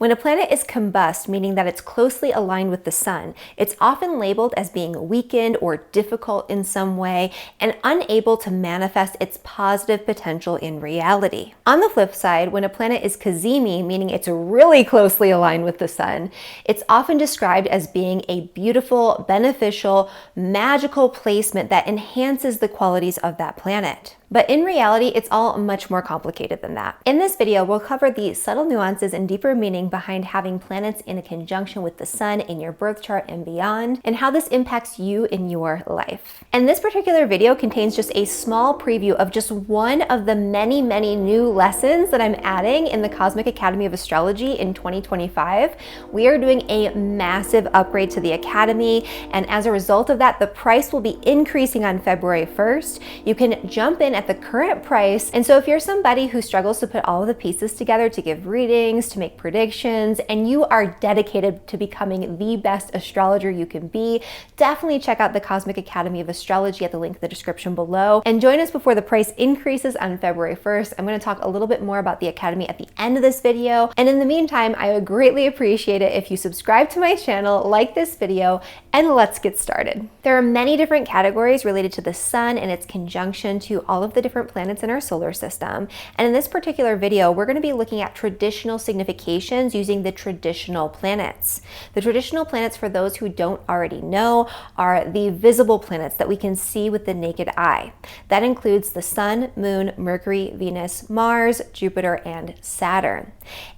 When a planet is combust, meaning that it's closely aligned with the sun, it's often labeled as being weakened or difficult in some way and unable to manifest its positive potential in reality. On the flip side, when a planet is Cazimi, meaning it's really closely aligned with the sun, it's often described as being a beautiful, beneficial, magical placement that enhances the qualities of that planet. But in reality, it's all much more complicated than that. In this video, we'll cover the subtle nuances and deeper meaning behind having planets in a conjunction with the sun in your birth chart and beyond, and how this impacts you in your life. And this particular video contains just a small preview of just one of the many, many new lessons that I'm adding in the Cosmic Academy of Astrology in 2025. We are doing a massive upgrade to the Academy, and as a result of that, the price will be increasing on February 1st. You can jump in at the current price. And so if you're somebody who struggles to put all of the pieces together to give readings, to make predictions, and you are dedicated to becoming the best astrologer you can be, definitely check out the Cosmic Academy of Astrology at the link in the description below and join us before the price increases on February 1st. I'm going to talk a little bit more about the Academy at the end of this video. And in the meantime, I would greatly appreciate it if you subscribe to my channel, like this video, and let's get started. There are many different categories related to the sun and its conjunction to all of the different planets in our solar system. And in this particular video, we're going to be looking at traditional significations using the traditional planets. The traditional planets, for those who don't already know, are the visible planets that we can see with the naked eye. That includes the sun, moon, Mercury, Venus, Mars, Jupiter, and Saturn.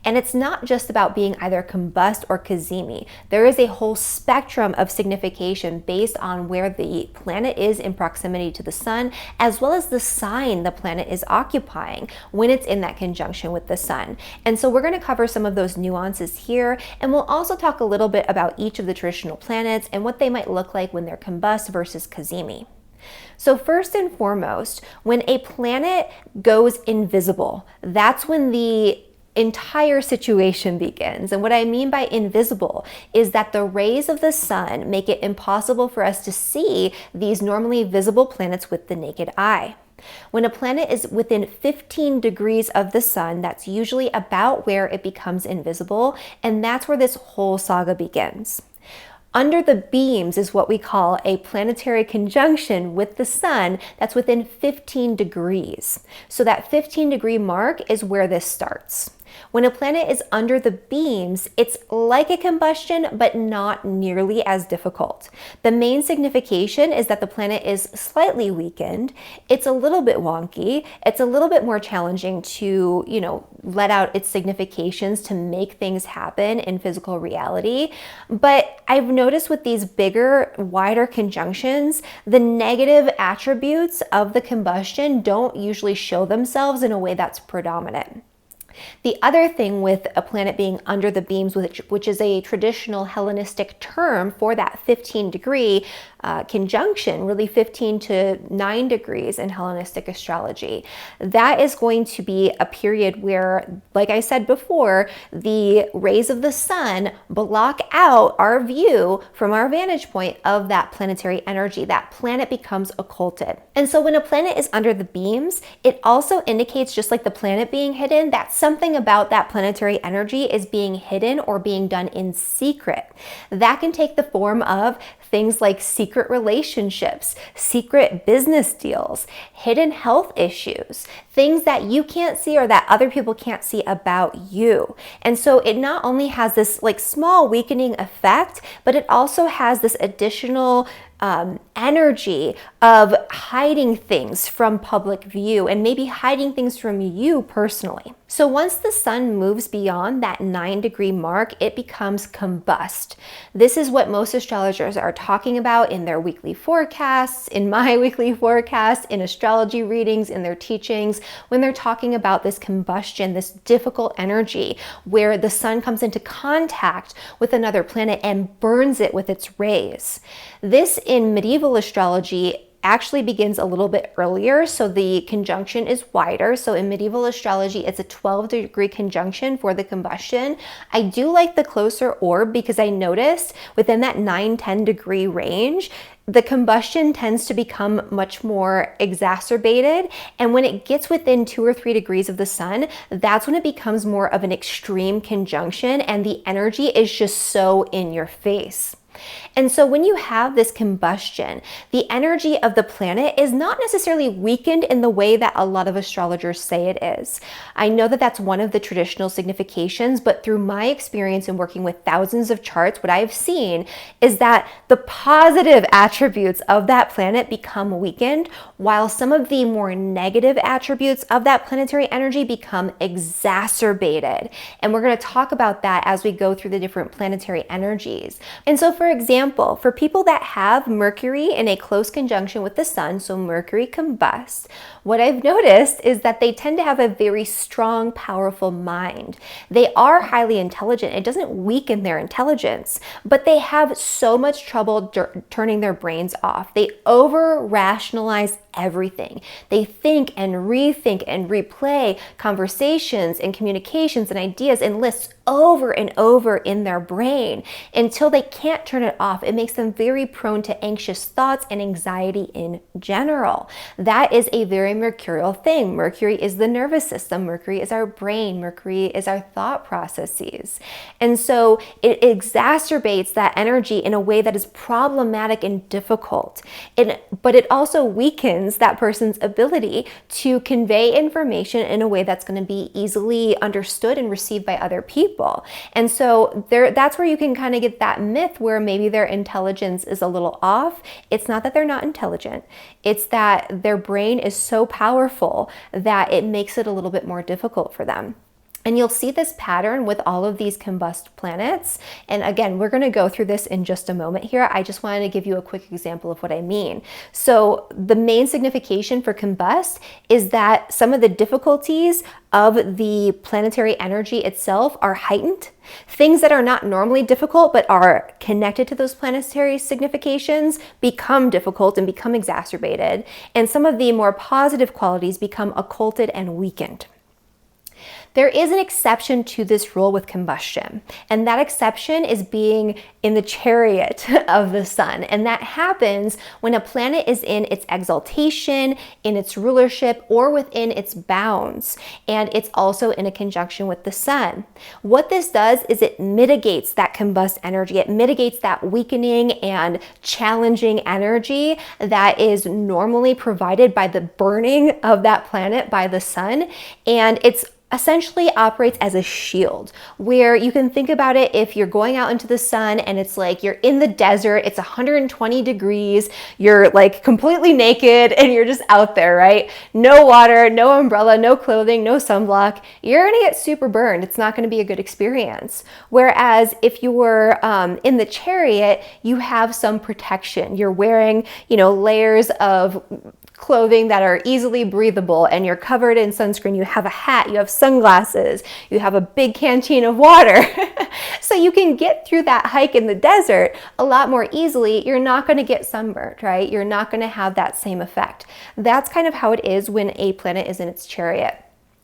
And it's not just about being either combust or Cazimi. There is a whole spectrum of signification based on where the planet is in proximity to the sun, as well as the sign the planet is occupying when it's in that conjunction with the sun. And so we're going to cover some of those nuances here, and we'll also talk a little bit about each of the traditional planets and what they might look like when they're combust versus Cazimi. So first and foremost, when a planet goes invisible, that's when the entire situation begins. And what I mean by invisible is that the rays of the sun make it impossible for us to see these normally visible planets with the naked eye. When a planet is within 15 degrees of the sun, that's usually about where it becomes invisible, and that's where this whole saga begins. Under the beams is what we call a planetary conjunction with the sun that's within 15 degrees. So that 15-degree mark is where this starts. When a planet is under the beams, it's like a combustion, but not nearly as difficult. The main signification is that the planet is slightly weakened. It's a little bit wonky. It's a little bit more challenging to, let out its significations to make things happen in physical reality. But I've noticed with these bigger, wider conjunctions, the negative attributes of the combustion don't usually show themselves in a way that's predominant. The other thing with a planet being under the beams, which is a traditional Hellenistic term for that 15-degree conjunction, really 15 to 9 degrees in Hellenistic astrology, that is going to be a period where, like I said before, the rays of the sun block out our view from our vantage point of that planetary energy. That planet becomes occulted. And so when a planet is under the beams, it also indicates, just like the planet being hidden, that something about that planetary energy is being hidden or being done in secret. That can take the form of things like secret relationships, secret business deals, hidden health issues, things that you can't see or that other people can't see about you. And so it not only has this small weakening effect, but it also has this additional energy of hiding things from public view and maybe hiding things from you personally. So once the sun moves beyond that 9-degree mark, it becomes combust. This is what most astrologers are talking about in their weekly forecasts, in my weekly forecast, in astrology readings, in their teachings, when they're talking about this combustion, this difficult energy where the sun comes into contact with another planet and burns it with its rays. This in medieval astrology actually begins a little bit earlier, so the conjunction is wider. So in medieval astrology, it's a 12-degree conjunction for the combustion. I do like the closer orb because I noticed within that 9-10 degree range, the combustion tends to become much more exacerbated. And when it gets within 2 or 3 degrees of the sun, that's when it becomes more of an extreme conjunction and the energy is just so in your face. And so when you have this combustion, the energy of the planet is not necessarily weakened in the way that a lot of astrologers say it is. I know that that's one of the traditional significations, but through my experience in working with thousands of charts, what I've seen is that the positive attributes of that planet become weakened, while some of the more negative attributes of that planetary energy become exacerbated. And we're going to talk about that as we go through the different planetary energies. And so, for example, for people that have Mercury in a close conjunction with the sun, so Mercury combust, what I've noticed is that they tend to have a very strong, powerful mind. They are highly intelligent. It doesn't weaken their intelligence, but they have so much trouble turning their brains off. They over-rationalize everything. They think and rethink and replay conversations and communications and ideas and lists over and over in their brain until they can't turn it off. It makes them very prone to anxious thoughts and anxiety in general. That is a very mercurial thing. Mercury is the nervous system. Mercury is our brain. Mercury is our thought processes. And so it exacerbates that energy in a way that is problematic and difficult. But it also weakens that person's ability to convey information in a way that's going to be easily understood and received by other people. And so that's where you can kind of get that myth where maybe their intelligence is a little off. It's not that they're not intelligent. It's that their brain is so powerful that it makes it a little bit more difficult for them. And you'll see this pattern with all of these combust planets. And again, we're going to go through this in just a moment here. I just wanted to give you a quick example of what I mean. So the main signification for combust is that some of the difficulties of the planetary energy itself are heightened. Things that are not normally difficult but are connected to those planetary significations become difficult and become exacerbated. And some of the more positive qualities become occulted and weakened. There is an exception to this rule with combustion, and that exception is being in the chariot of the sun. And that happens when a planet is in its exaltation, in its rulership, or within its bounds. And it's also in a conjunction with the sun. What this does is it mitigates that combust energy. It mitigates that weakening and challenging energy that is normally provided by the burning of that planet by the sun. And it's essentially operates as a shield, where you can think about it if you're going out into the sun and it's like you're in the desert, it's 120 degrees, you're like completely naked and you're just out there, right? No water, no umbrella, no clothing, no sunblock. You're gonna get super burned. It's not gonna be a good experience. Whereas if you were in the chariot, you have some protection. You're wearing, layers of clothing that are easily breathable, and you're covered in sunscreen. You have a hat, you have sunglasses, you have a big canteen of water. So you can get through that hike in the desert a lot more easily. You're not going to get sunburned, right? You're not going to have that same effect. That's kind of how it is when a planet is in its chariot.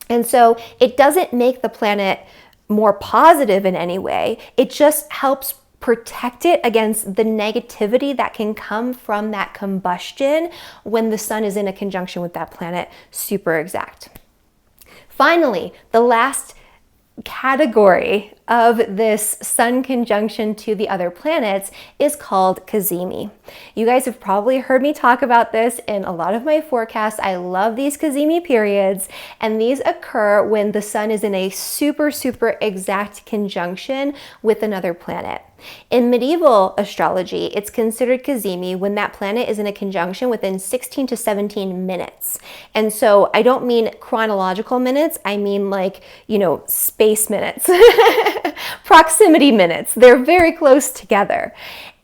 And so it doesn't make the planet more positive in any way. It just helps protect it against the negativity that can come from that combustion when the sun is in a conjunction with that planet super exact. Finally, the last category of this sun conjunction to the other planets is called Cazimi. You guys have probably heard me talk about this in a lot of my forecasts. I love these Cazimi periods, and these occur when the sun is in a super, super exact conjunction with another planet. In medieval astrology, it's considered Cazimi when that planet is in a conjunction within 16 to 17 minutes. And so I don't mean chronological minutes, I mean space minutes. Proximity minutes. They're very close together.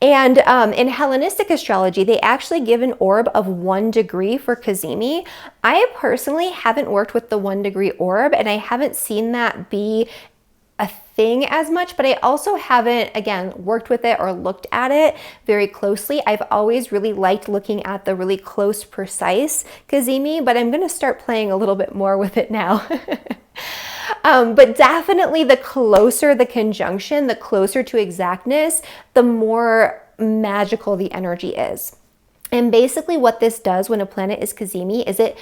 And in Hellenistic astrology, they actually give an orb of 1 degree for Cazimi. I personally haven't worked with the 1 degree orb, and I haven't seen that be a thing as much, but I also haven't, again, worked with it or looked at it very closely. I've always really liked looking at the really close, precise Cazimi, but I'm going to start playing a little bit more with it now. But definitely the closer the conjunction, the closer to exactness, the more magical the energy is. And basically what this does when a planet is Cazimi is it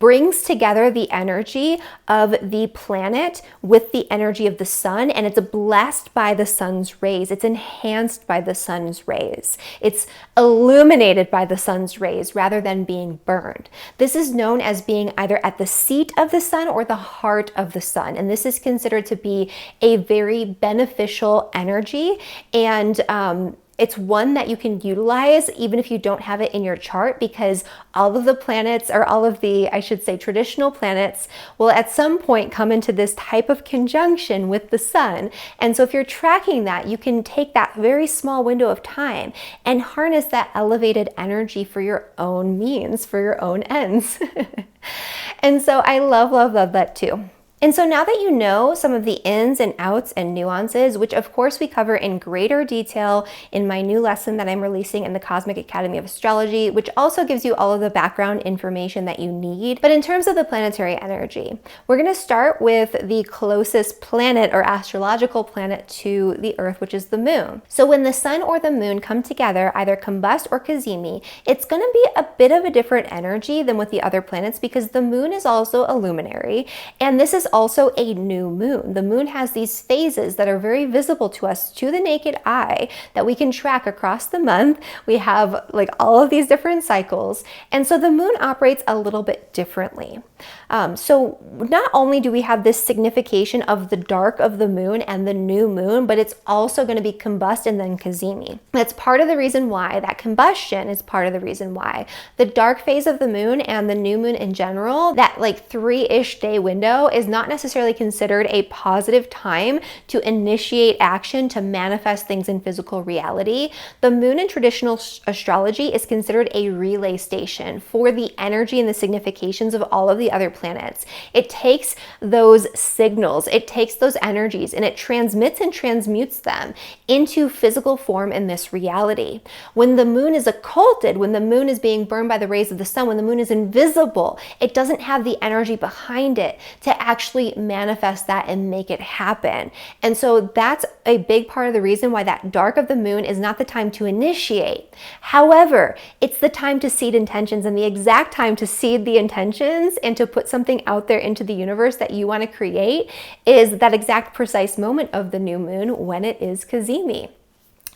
brings together the energy of the planet with the energy of the sun, and it's blessed by the sun's rays. It's enhanced by the sun's rays. It's illuminated by the sun's rays rather than being burned. This is known as being either at the seat of the sun or the heart of the sun. And this is considered to be a very beneficial energy, and it's one that you can utilize even if you don't have it in your chart, because all of the planets, or all of the, I should say, traditional planets will at some point come into this type of conjunction with the sun. And so if you're tracking that, you can take that very small window of time and harness that elevated energy for your own means, for your own ends. And so I love, love, love that too. And so now that you know some of the ins and outs and nuances, which of course we cover in greater detail in my new lesson that I'm releasing in the Cosmic Academy of Astrology, which also gives you all of the background information that you need. But in terms of the planetary energy, we're going to start with the closest planet or astrological planet to the Earth, which is the moon. So when the sun or the moon come together, either Combust or Cazimi, it's going to be a bit of a different energy than with the other planets, because the moon is also a luminary, and this is also a new moon. The moon has these phases that are very visible to us, to the naked eye, that we can track across the month. We have like all of these different cycles, and so the moon operates a little bit differently. So not only do we have this signification of the dark of the moon and the new moon, but it's also going to be Combust and then Cazimi. That's part of the reason why that combustion is part of the reason why the dark phase of the moon and the new moon in general, that like 3-ish day window, is not necessarily considered a positive time to initiate action, to manifest things in physical reality. The moon in traditional astrology is considered a relay station for the energy and the significations of all of the other planets. It takes those signals, it takes those energies, and it transmits and transmutes them into physical form in this reality. When the moon is occulted, when the moon is being burned by the rays of the sun, when the moon is invisible, it doesn't have the energy behind it to actually manifest that and make it happen. And so that's a big part of the reason why that dark of the moon is not the time to initiate. However, it's the time to seed intentions, and the exact time to seed the intentions and to put something out there into the universe that you want to create is that exact precise moment of the new moon when it is Cazimi.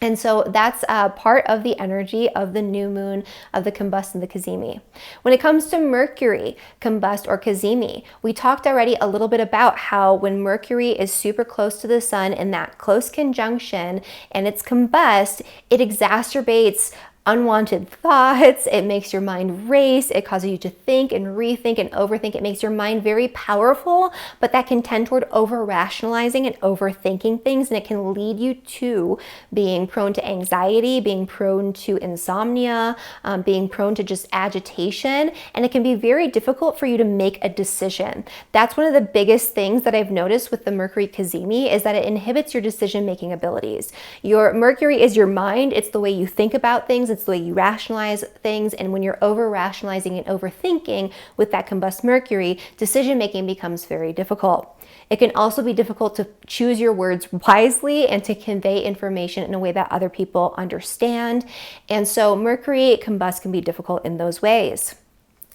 And so that's part of the energy of the new moon, of the Combust and the Cazimi. When it comes to Mercury, Combust or Cazimi, we talked already a little bit about how when Mercury is super close to the sun in that close conjunction and it's Combust, it exacerbates unwanted thoughts, it makes your mind race, it causes you to think and rethink and overthink. It makes your mind very powerful, but that can tend toward over-rationalizing and overthinking things, and it can lead you to being prone to anxiety, being prone to insomnia, being prone to just agitation, and it can be very difficult for you to make a decision. That's one of the biggest things that I've noticed with the Mercury Cazimi, is that it inhibits your decision-making abilities. Your Mercury is your mind, it's the way you think about things, it's the way you rationalize things, and when you're over-rationalizing and overthinking with that Combust Mercury, decision-making becomes very difficult. It can also be difficult to choose your words wisely and to convey information in a way that other people understand. And so Mercury Combust can be difficult in those ways.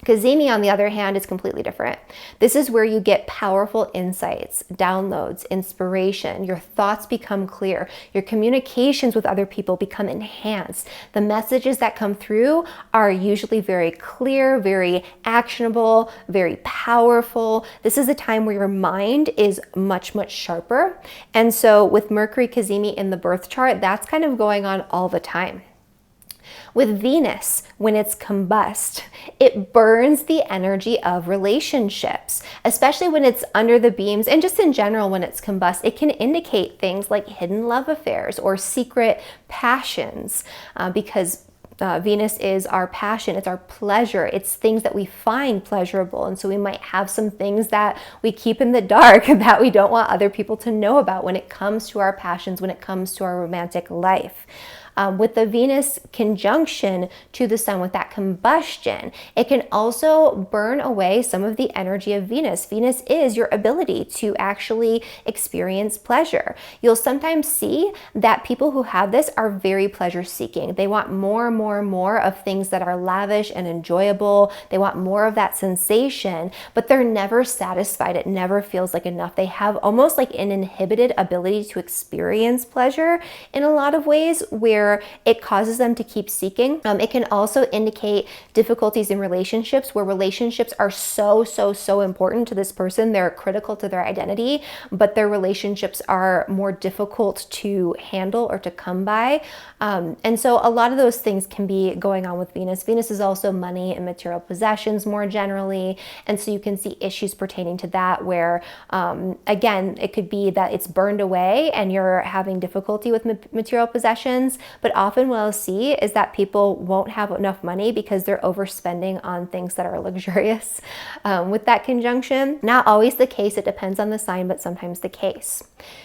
Cazimi, on the other hand, is completely different. This is where you get powerful insights, downloads, inspiration. Your thoughts become clear. Your communications with other people become enhanced. The messages that come through are usually very clear, very actionable, very powerful. This is a time where your mind is much, much sharper. And so with Mercury Cazimi in the birth chart, that's kind of going on all the time. With Venus, when it's Combust, it burns the energy of relationships, especially when it's under the beams, and just in general when it's Combust, it can indicate things like hidden love affairs or secret passions, because Venus is our passion, it's our pleasure, it's things that we find pleasurable. And so we might have some things that we keep in the dark that we don't want other people to know about when it comes to our passions, when it comes to our romantic life. With the Venus conjunction to the sun, with that combustion, it can also burn away some of the energy of Venus. Venus is your ability to actually experience pleasure. You'll sometimes see that people who have this are very pleasure seeking. They want more and more and more of things that are lavish and enjoyable. They want more of that sensation, but they're never satisfied. It never feels like enough. They have almost like an inhibited ability to experience pleasure in a lot of ways, where it causes them to keep seeking. It can also indicate difficulties in relationships, where relationships are so important to this person. They're critical to their identity, but their relationships are more difficult to handle or to come by. And so a lot of those things can be going on with Venus. Venus is also money and material possessions more generally. And so you can see issues pertaining to that where, again, it could be that it's burned away and you're having difficulty with material possessions. But often what I'll see is that people won't have enough money because they're overspending on things that are luxurious with that conjunction. Not always the case. It depends on the sign, but sometimes the case.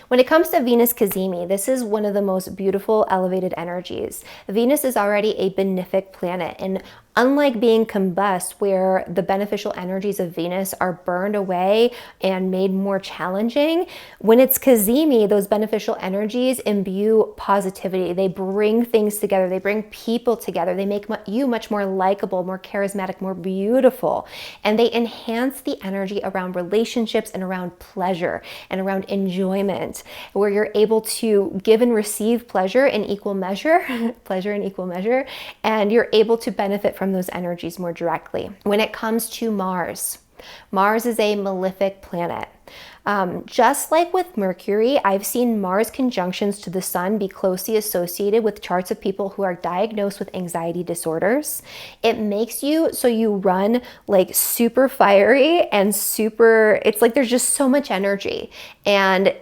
When it comes to Venus Cazimi, this is one of the most beautiful elevated energies. Venus is already a benefic planet, and unlike being combust, where the beneficial energies of Venus are burned away and made more challenging, when it's Cazimi, those beneficial energies imbue positivity. They bring things together. They bring people together. They make you much more likable, more charismatic, more beautiful. And they enhance the energy around relationships and around pleasure and around enjoyment, where you're able to give and receive pleasure in equal measure, and you're able to benefit from those energies more directly. When it comes to Mars, Mars is a malefic planet. Just like with Mercury, I've seen Mars conjunctions to the sun be closely associated with charts of people who are diagnosed with anxiety disorders. It makes you so you run like super fiery and it's like there's just so much energy, and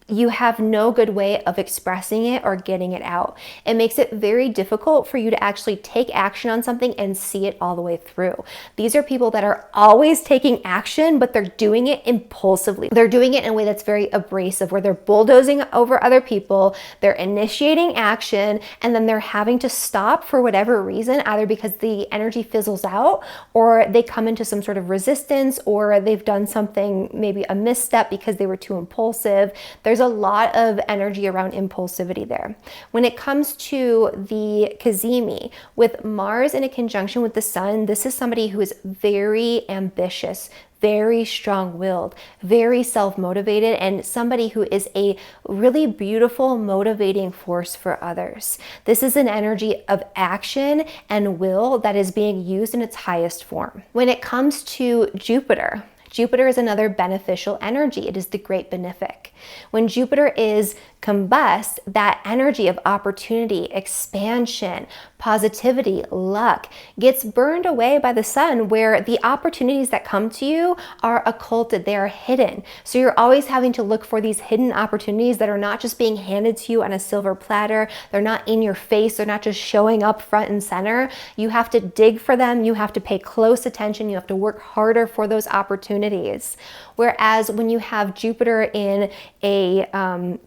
you have no good way of expressing it or getting it out. It makes it very difficult for you to actually take action on something and see it all the way through. These are people that are always taking action, but they're doing it impulsively. They're doing it in a way that's very abrasive, where they're bulldozing over other people, they're initiating action, and then they're having to stop for whatever reason, either because the energy fizzles out, or they come into some sort of resistance, or they've done something, maybe a misstep because they were too impulsive. There's a lot of energy around impulsivity there. When it comes to the Cazimi, with Mars in a conjunction with the sun, this is somebody who is very ambitious, very strong-willed, very self-motivated, and somebody who is a really beautiful, motivating force for others. This is an energy of action and will that is being used in its highest form. When it comes to Jupiter, Jupiter is another beneficial energy. It is the great benefic. When Jupiter is combust, that energy of opportunity, expansion, positivity, luck gets burned away by the sun, where the opportunities that come to you are occulted, they are hidden. So you're always having to look for these hidden opportunities that are not just being handed to you on a silver platter. They're not in your face. They're not just showing up front and center. You have to dig for them. You have to pay close attention. You have to work harder for those opportunities. Whereas when you have Jupiter in a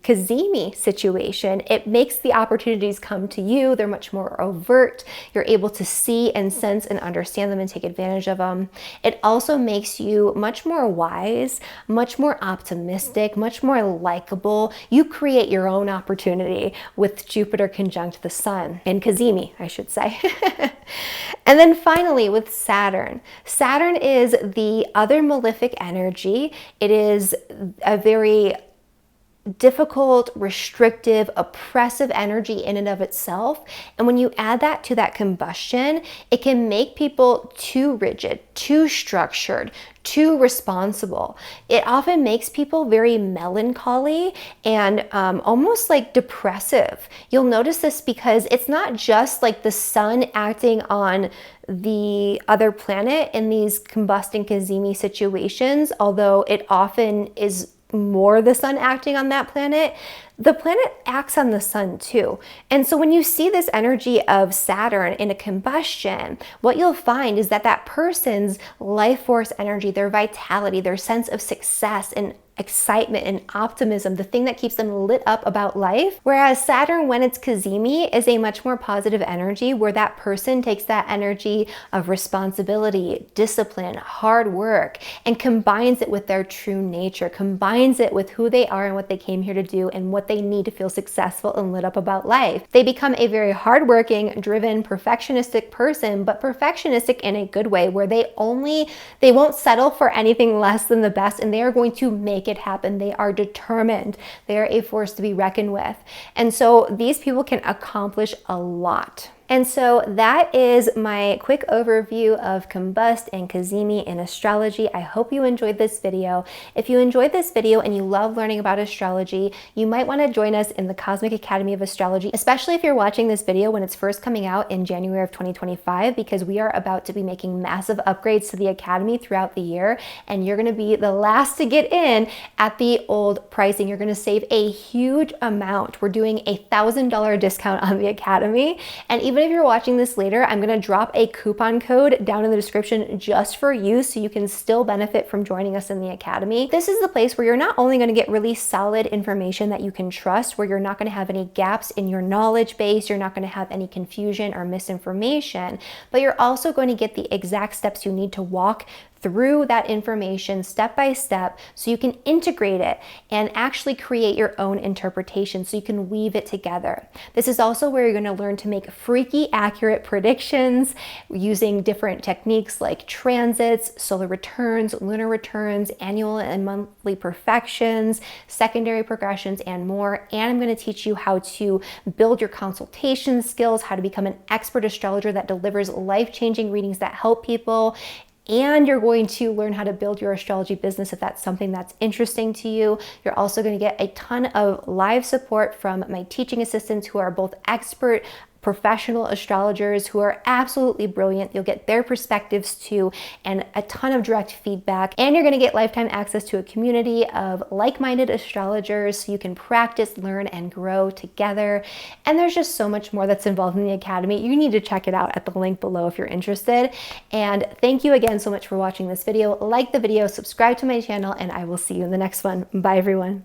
Cazimi situation, it makes the opportunities come to you. They're much more overt. You're able to see and sense and understand them and take advantage of them. It also makes you much more wise, much more optimistic, much more likable. You create your own opportunity with Jupiter conjunct the sun, in Cazimi, I should say. And then finally with Saturn. Saturn is the other malefic energy. It is a very difficult, restrictive, oppressive energy in and of itself. And when you add that to that combustion, it can make people too rigid, too structured, too responsible. It often makes people very melancholy and almost like depressive. You'll notice this because it's not just like the sun acting on the other planet in these combusting Cazimi situations, although it often is more the sun acting on that planet. The planet acts on the sun too. And so when you see this energy of Saturn in a combustion, what you'll find is that that person's life force energy, their vitality, their sense of success and excitement and optimism, the thing that keeps them lit up about life. Whereas Saturn, when it's Cazimi, is a much more positive energy where that person takes that energy of responsibility, discipline, hard work, and combines it with their true nature, combines it with who they are and what they came here to do and what they need to feel successful and lit up about life. They become a very hardworking, driven, perfectionistic person, but perfectionistic in a good way where they won't settle for anything less than the best, and they are going to make it happen. They are determined. They are a force to be reckoned with. And so these people can accomplish a lot. And so that is my quick overview of Combust and Cazimi in astrology. I hope you enjoyed this video. If you enjoyed this video and you love learning about astrology, you might want to join us in the Cosmic Academy of Astrology, especially if you're watching this video when it's first coming out in January of 2025, because we are about to be making massive upgrades to the Academy throughout the year, and you're going to be the last to get in at the old pricing. You're going to save a huge amount. We're doing a $1,000 discount on the Academy, and even if you're watching this later, I'm going to drop a coupon code down in the description just for you so you can still benefit from joining us in the Academy. This is the place where you're not only going to get really solid information that you can trust, where you're not going to have any gaps in your knowledge base, you're not going to have any confusion or misinformation, but you're also going to get the exact steps you need to walk through that information step by step so you can integrate it and actually create your own interpretation so you can weave it together. This is also where you're going to learn to make freaky accurate predictions using different techniques like transits, solar returns, lunar returns, annual and monthly perfections, secondary progressions, and more. And I'm going to teach you how to build your consultation skills, how to become an expert astrologer that delivers life-changing readings that help people. And you're going to learn how to build your astrology business if that's something that's interesting to you. You're also going to get a ton of live support from my teaching assistants who are both expert professional astrologers who are absolutely brilliant. You'll get their perspectives too, and a ton of direct feedback. And you're going to get lifetime access to a community of like-minded astrologers so you can practice, learn, and grow together. And there's just so much more that's involved in the Academy. You need to check it out at the link below if you're interested. And thank you again so much for watching this video. Like the video, subscribe to my channel, and I will see you in the next one. Bye, everyone.